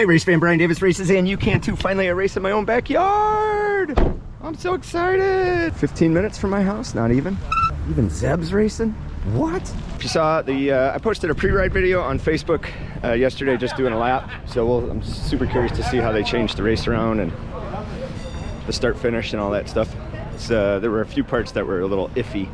Hey race fan, Brian Davis races and you can too. Finally a race in my own backyard. I'm so excited. 15 minutes from my house, not even. Even Zeb's racing? What? If you saw the, I posted a pre-ride video on Facebook yesterday just doing a lap. So I'm super curious to see how they changed the race around and the start finish and all that stuff. There were a few parts that were a little iffy.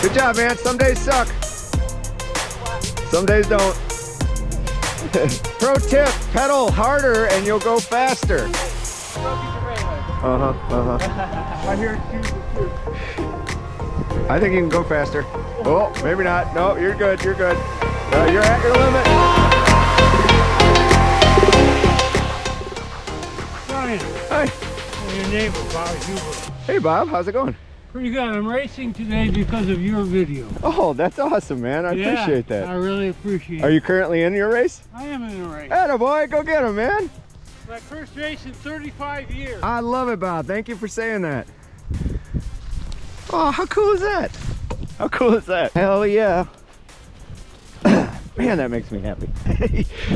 Good job, man. Some days suck. Some days don't. Pro tip, pedal harder and you'll go faster. I hear it. I think you can go faster. Oh, maybe not. No, you're good. You're good. You're at your limit. Brian. Hi. Your neighbor, Bob Huber. Hey, Bob. How's it going? Pretty good. I'm racing today because of your video. Oh, that's awesome, man. I appreciate that. I really appreciate it. Are you currently in your race? I am in a race. Attaboy, go get him, man. My first race in 35 years. I love it, Bob. Thank you for saying that. Oh, how cool is that? How cool is that? Hell yeah. Man, that makes me happy.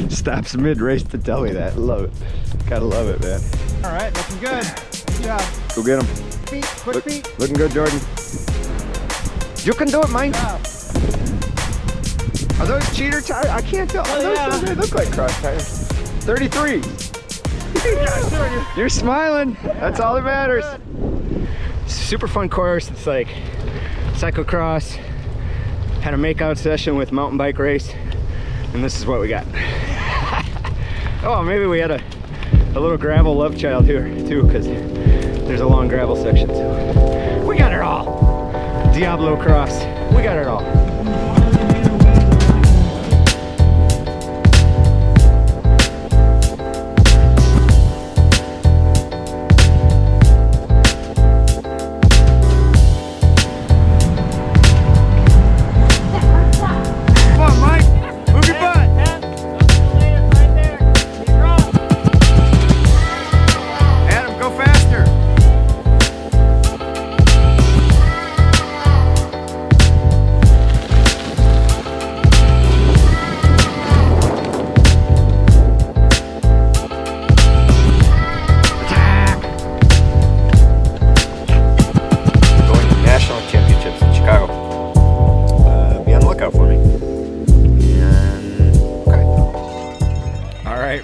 Stops mid-race to tell me that. Love it. Gotta love it, man. All right, looking good. Good job. Go get him. Feet, quick feet. Looking good, Jordan. You can do it, Mike. Are those cheater tires? I can't tell. They look like cross tires. 33. You're smiling. That's all that matters. Super fun course. It's like cyclocross. Had a makeout session with mountain bike race, and this is what we got. Oh, maybe we had a little gravel love child here too, because there's a long gravel section. So we got it all. Diablo cross. We got it all.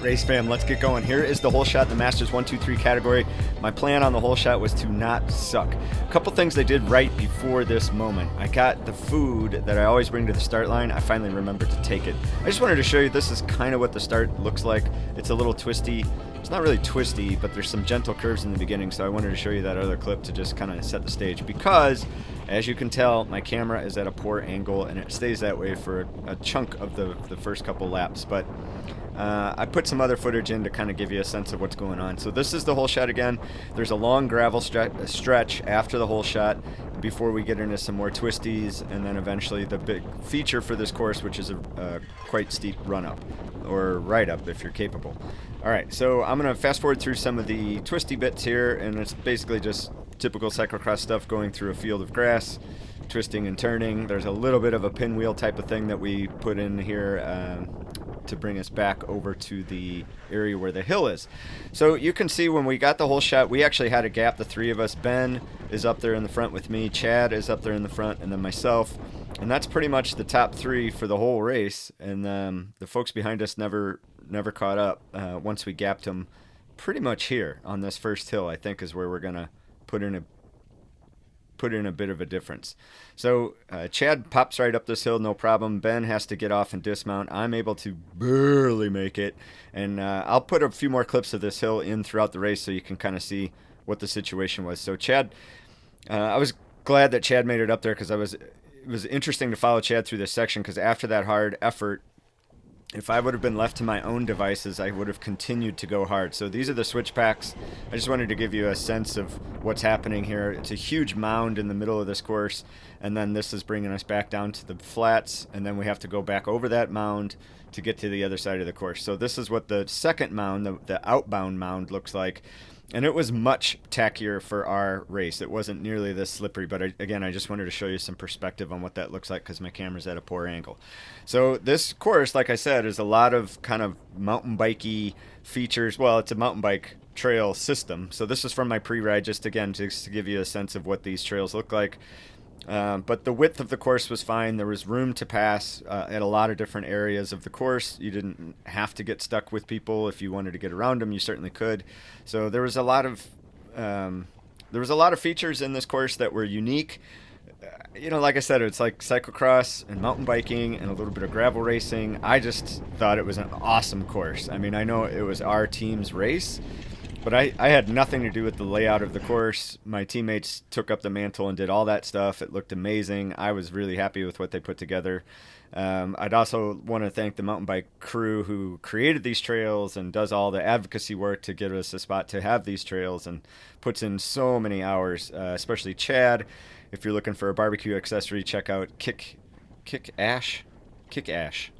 Race fam, let's get going. Here is the whole shot in the Masters 1, 2, 3 category. My plan on the whole shot was to not suck. A couple things I did right before this moment. I got the food that I always bring to the start line. I finally remembered to take it. I just wanted to show you this is kind of what the start looks like. It's a little twisty. It's not really twisty, but there's some gentle curves in the beginning, so I wanted to show you that other clip to just kind of set the stage because, as you can tell, my camera is at a poor angle and it stays that way for a chunk of the first couple laps, but I put some other footage in to kind of give you a sense of what's going on. So this is the whole shot again. There's a long gravel stretch after the whole shot before we get into some more twisties, and then eventually the big feature for this course, which is a quite steep run-up, or ride-up if you're capable. Alright, so I'm going to fast forward through some of the twisty bits here, and it's basically just typical cyclocross stuff going through a field of grass, twisting and turning. There's a little bit of a pinwheel type of thing that we put in here to bring us back over to the area where the hill is. So you can see when we got the whole shot, we actually had a gap, the three of us. Ben is up there in the front with me, Chad is up there in the front, and then myself. And that's pretty much the top three for the whole race. And the folks behind us never caught up once we gapped them pretty much here on this first hill, I think is where we're going to put in a bit of a difference. So Chad pops right up this hill, no problem. Ben has to get off and dismount. I'm able to barely make it. And I'll put a few more clips of this hill in throughout the race so you can kind of see what the situation was. So Chad I was glad that Chad made it up there because it was interesting to follow Chad through this section because after that hard effort, if I would have been left to my own devices, I would have continued to go hard. So these are the switch packs. I just wanted to give you a sense of what's happening here. It's a huge mound in the middle of this course, and then this is bringing us back down to the flats, and then we have to go back over that mound to get to the other side of the course. So this is what the second mound, the outbound mound, looks like. And it was much tackier for our race. It wasn't nearly this slippery, but again, I just wanted to show you some perspective on what that looks like because my camera's at a poor angle. So this course, like I said, is a lot of kind of mountain bikey features. Well, it's a mountain bike trail system. So this is from my pre-ride, just to give you a sense of what these trails look like. But the width of the course was fine. There was room to pass at a lot of different areas of the course. You didn't have to get stuck with people. If you wanted to get around them, you certainly could. So there was a lot of features in this course that were unique. Like I said, it's like cyclocross and mountain biking and a little bit of gravel racing. I just thought it was an awesome course. I mean, I know it was our team's race, but I had nothing to do with the layout of the course. My teammates took up the mantle and did all that stuff. It looked amazing. I was really happy with what they put together. I'd also want to thank the mountain bike crew who created these trails and does all the advocacy work to give us a spot to have these trails and puts in so many hours, especially Chad. If you're looking for a barbecue accessory, check out Kick Ash.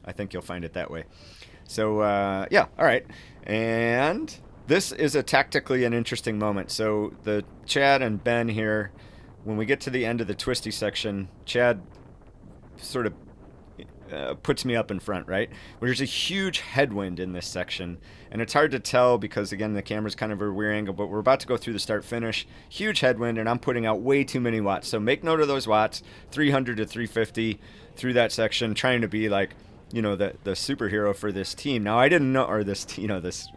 I think you'll find it that way. So, yeah, all right. And this is tactically an interesting moment. So the Chad and Ben here, when we get to the end of the twisty section, Chad sort of puts me up in front, right? There's a huge headwind in this section, and it's hard to tell because, again, the camera's kind of a rear angle, but we're about to go through the start-finish. Huge headwind, and I'm putting out way too many watts. So make note of those watts, 300 to 350 through that section, trying to be like, the superhero for this team. Now, I didn't know, or this, this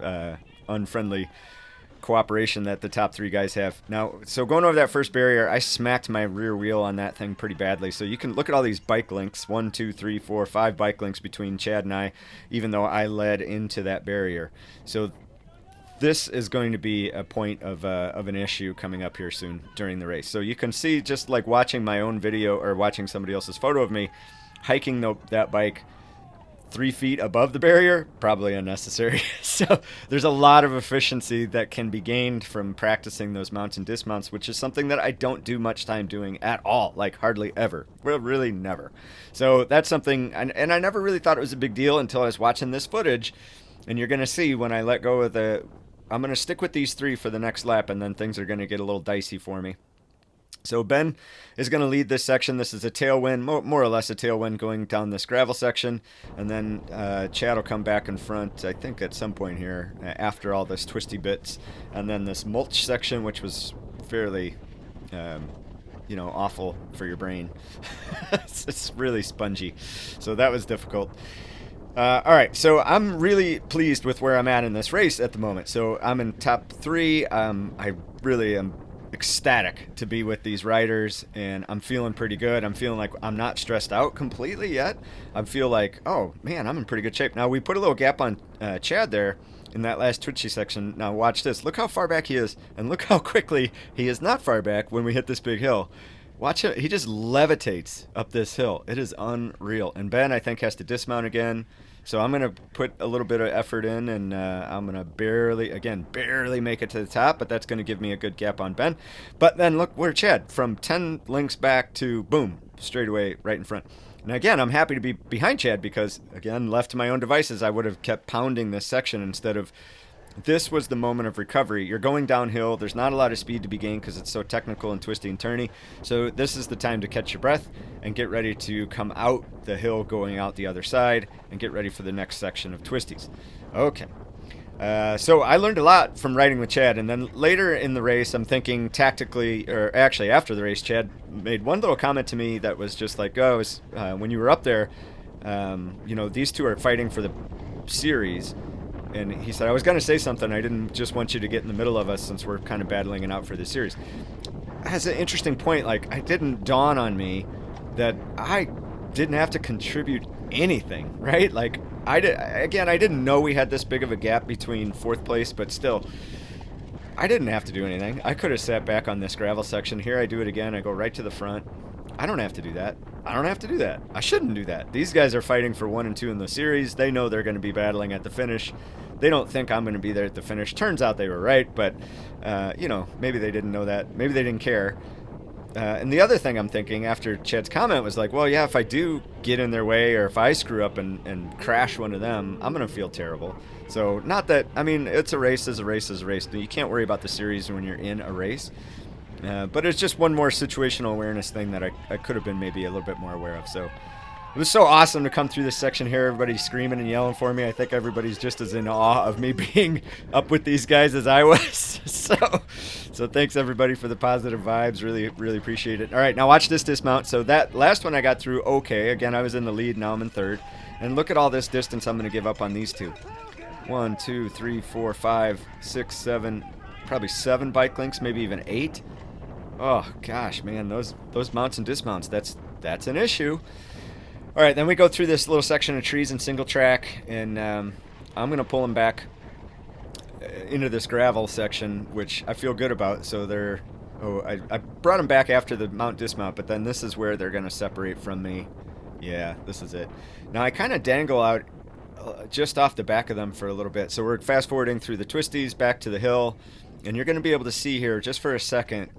unfriendly cooperation that the top three guys have. Now, so going over that first barrier, I smacked my rear wheel on that thing pretty badly. So you can look at all these bike links, 1, 2, 3, 4, 5 bike links between Chad and I, even though I led into that barrier. So this is going to be a point of an issue coming up here soon during the race. So you can see, just like watching my own video or watching somebody else's photo of me hiking that bike 3 feet above the barrier, probably unnecessary. So there's a lot of efficiency that can be gained from practicing those mounts and dismounts, which is something that I don't do much time doing at all, like hardly ever. Well, really never. So that's something, and I never really thought it was a big deal until I was watching this footage, and you're going to see when I let go of I'm going to stick with these 3 for the next lap, and then things are going to get a little dicey for me. So Ben is going to lead this section. This is a tailwind, more or less a tailwind going down this gravel section. And then Chad will come back in front, I think at some point here, after all this twisty bits. And then this mulch section, which was fairly, awful for your brain. It's really spongy. So that was difficult. All right, so I'm really pleased with where I'm at in this race at the moment. So I'm in top 3. I really am ecstatic to be with these riders, and I'm feeling pretty good. I'm feeling like I'm not stressed out completely yet. I feel like, oh man, I'm in pretty good shape. Now we put a little gap on Chad there in that last twitchy section. Now watch this. Look how far back he is, and look how quickly he is not far back when we hit this big hill. Watch it. He just levitates up this hill. It is unreal. And Ben, I think, has to dismount again. So I'm going to put a little bit of effort in, and I'm going to barely make it to the top, but that's going to give me a good gap on Ben. But then look, where's Chad? From 10 links back to, boom, straight away right in front. And again, I'm happy to be behind Chad because, again, left to my own devices, I would have kept pounding this section instead of... This was the moment of recovery. You're going downhill. There's not a lot of speed to be gained because it's so technical and twisty and turny. So this is the time to catch your breath and get ready to come out the hill going out the other side and get ready for the next section of twisties. Okay. So I learned a lot from riding with Chad, and then later in the race, I'm thinking tactically, or actually after the race, Chad made one little comment to me that was just like, oh, when you were up there, these two are fighting for the series. And he said, I was going to say something. I didn't just want you to get in the middle of us since we're kind of battling it out for the series. That's an interesting point. Like, it didn't dawn on me that I didn't have to contribute anything, right? Like, I didn't know we had this big of a gap between 4th place, but still, I didn't have to do anything. I could have sat back on this gravel section. Here I do it again. I go right to the front. I don't have to do that. I don't have to do that. I shouldn't do that. These guys are fighting for 1 and 2 in the series. They know they're going to be battling at the finish. They don't think I'm going to be there at the finish. Turns out they were right, but, you know, maybe they didn't know that. Maybe they didn't care. And the other thing I'm thinking after Chad's comment was like, well, yeah, if I do get in their way or if I screw up and crash one of them, I'm going to feel terrible. So not that, I mean, it's a race is a race is a race. You can't worry about the series when you're in a race. But it's just one more situational awareness thing that I could have been maybe a little bit more aware of. So it was so awesome to come through this section here. Everybody's screaming and yelling for me. I think everybody's just as in awe of me being up with these guys as I was. So thanks everybody for the positive vibes. Really, really appreciate it. All right, now watch this dismount. So that last one I got through okay. Again, I was in the lead. Now I'm in third. And look at all this distance I'm going to give up on these two. 1, 2, 3, 4, 5, 6, 7, probably 7 bike links, maybe even 8. Oh gosh, man, those mounts and dismounts, that's an issue. All right, then we go through this little section of trees and single track, and I'm gonna pull them back into this gravel section, which I feel good about. So they're, I brought them back after the mount dismount, but then this is where they're gonna separate from me. Yeah, this is it. Now I kind of dangle out just off the back of them for a little bit. So we're fast forwarding through the twisties back to the hill, and you're gonna be able to see here just for a second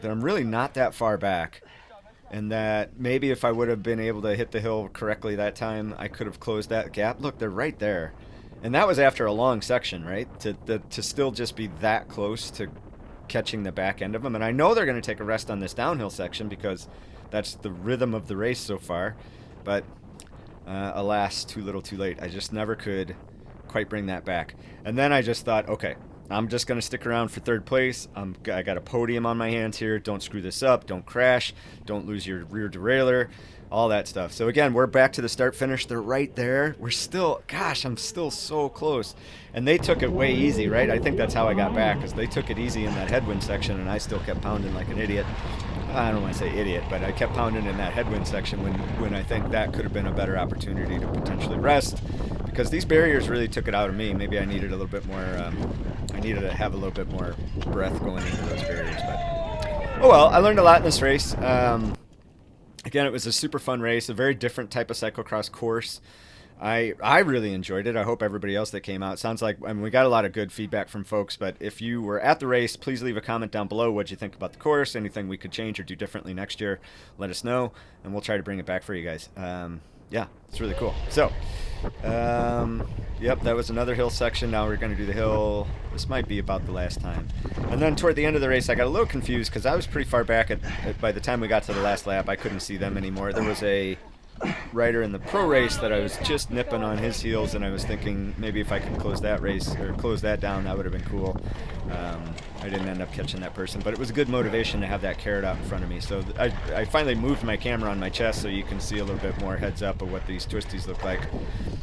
that I'm really not that far back, and that maybe if I would have been able to hit the hill correctly that time, I could have closed that gap. Look, they're right there. And that was after a long section, right? To still just be that close to catching the back end of them. And I know they're going to take a rest on this downhill section because that's the rhythm of the race so far. But alas, too little too late. I just never could quite bring that back. And then I just thought, okay, I'm just going to stick around for third place. I got a podium on my hands here. Don't screw this up. Don't crash. Don't lose your rear derailleur. All that stuff. So again, we're back to the start finish. They're right there. We're still, gosh, I'm still so close. And they took it way easy, right? I think that's how I got back, because they took it easy in that headwind section, and I still kept pounding like an idiot. I don't want to say idiot, but I kept pounding in that headwind section when I think that could have been a better opportunity to potentially rest, because these barriers really took it out of me. Maybe I needed a little bit more, I needed to have a little bit more breath going into those barriers. But oh well, I learned a lot in this race. Again, it was a super fun race, a very different type of cyclocross course. I really enjoyed it. I hope everybody else that came out. Sounds like, I mean, we got a lot of good feedback from folks, but if you were at the race, please leave a comment down below what you think about the course, anything we could change or do differently next year. Let us know, and we'll try to bring it back for you guys. Yeah, it's really cool. So, yep, that was another hill section. Now we're going to do the hill. This might be about the last time. And then toward the end of the race, I got a little confused because I was pretty far back. By the time we got to the last lap, I couldn't see them anymore. There was a rider in the pro race that I was just nipping on his heels, and I was thinking maybe if I could close that race or close that down, that would have been cool. I didn't end up catching that person, but it was a good motivation to have that carrot out in front of me. So I finally moved my camera on my chest so you can see a little bit more heads up of what these twisties look like.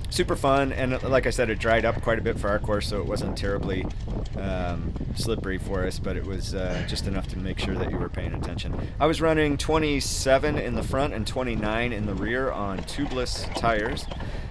Super fun, and like I said, it dried up quite a bit for our course, so it wasn't terribly slippery for us, but it was just enough to make sure that you were paying attention. I was running 27 in the front and 29 in the rear on tubeless tires.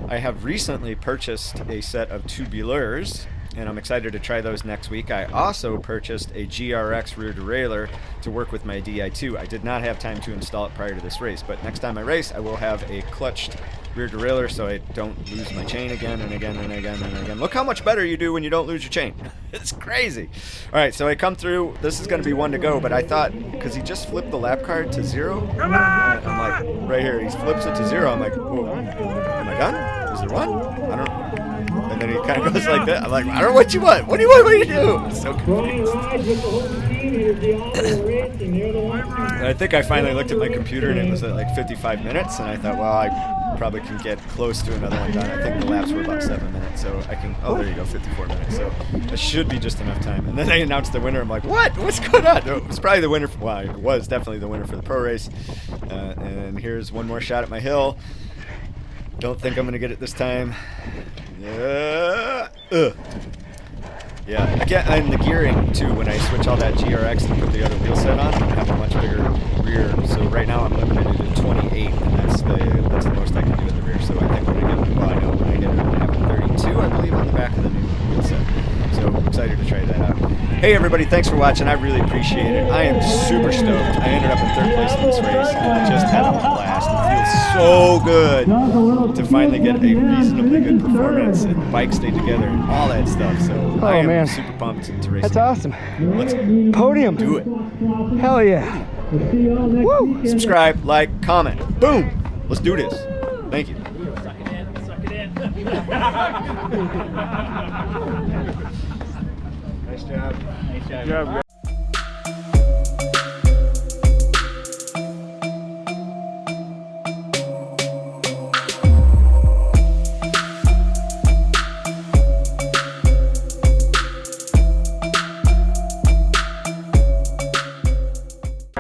I have recently purchased a set of tubulars, and I'm excited to try those next week. I also purchased a GRX rear derailleur to work with my Di2. I did not have time to install it prior to this race, but next time I race, I will have a clutched rear derailleur so I don't lose my chain again and again and again and again. Look how much better you do when you don't lose your chain. It's crazy. All right, so I come through. This is going to be one to go, but I thought, because he just flipped the lap card to 0. I'm like, right here, he flips it to 0. I'm like, whoa, am I done? Is there one? I don't know. And then he kind of goes like that. I'm like, I don't know what you want. What do you want me to do? I'm so confused. I think I finally looked at my computer, and it was at like 55 minutes, and I thought, well, I probably can get close to another one done. I think the laps were about 7 minutes, so I can, oh, there you go, 54 minutes. So that should be just enough time. And then they announced the winner. I'm like, what? What's going on? It was probably the winner. Well, it was definitely the winner for the pro race. And here's one more shot at my hill. Don't think I'm going to get it this time. Yeah, again, and the gearing too, when I switch all that GRX and put the other wheel set on, I'm going to have a much bigger rear. So right now I'm limited to 28, and that's the most I can do in the rear. So I think when I get, well, I know when I get it, I'm going to have a 32, I believe, on the back of the new wheel set. So excited to try that out. Hey everybody, thanks for watching. I really appreciate it. I am super stoked. I ended up in 3rd place in this race and just had a blast. It feels so good to finally get a reasonably good performance and the bike stayed together and all that stuff. So I am super pumped to race. That's awesome. Let's Podium. do it. Hell yeah. Woo. Subscribe, like, comment. Boom. Let's do this. Thank you. Nice job. Nice job.